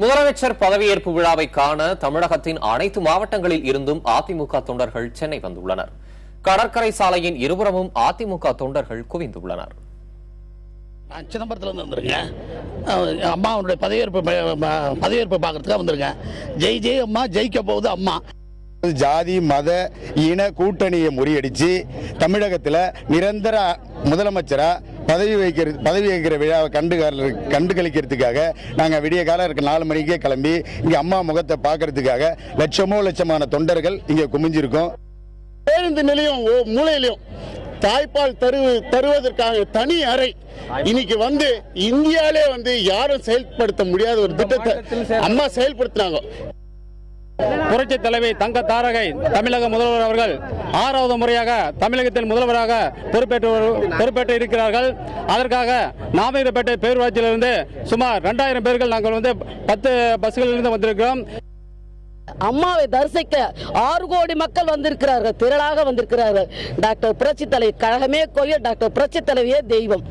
முதலமைச்சர் பதவியேற்பு விழாவை காண தமிழகத்தின் அனைத்து மாவட்டங்களில் இருந்தும் அதிமுக தொண்டர்கள் சென்னை வந்துள்ளனர். கடற்கரை சாலையின் இருபுறமும் அதிமுக தொண்டர்கள் குவிந்துள்ளனர். சிதம்பரத்தில் வந்துருங்க. அம்மாவுடைய பதவியேற்பு பார்க்கறதுக்காக வந்துருங்க. ஜெய் ஜெய் அம்மா, ஜெயிக்க போகுது அம்மா. ஜாதி மத இன கூட்டணியை முறியடிச்சு தமிழகத்தில் நிரந்தர முதலமைச்சரா பதவி வைக்கிற விழாவை கண்டுகளிக்கிறதுக்காக நாங்கள் விடிய காலம் 4 மணிக்கே கிளம்பி இங்கே அம்மா முகத்தை பார்க்கறதுக்காக லட்சமான தொண்டர்கள் இங்கே குமிஞ்சிருக்கோம். பேருந்து நிலையம் மூலையிலையும் தாய்ப்பால் தருவதற்காக தனி அறை இன்னைக்கு இந்தியாவிலே யாரும் செயல்படுத்த முடியாத ஒரு திட்டத்தை அம்மா செயல்படுத்தினாங்க. புரட்சி தலைவி தங்க தாரகை தமிழக முதல்வர் அவர்கள் 6வது முறையாக தமிழகத்தில் முதல்வராக பொறுப்பேற்று இருக்கிறார்கள். அதற்காக நாமக்கல்பேட்டை பேரூராட்சியிலிருந்து சுமார் 2000 பேர்கள் நாங்கள் 10 பஸ்களிலிருந்து வந்திருக்கிறோம். அம்மாவை தரிசிக்க 6 கோடி மக்கள் வந்திருக்கிறார்கள், திரளாக வந்திருக்கிறார்கள். டாக்டர் புரட்சி தலைவி கழகமே கோயில், டாக்டர் புரட்சி தலைவியே தெய்வம்.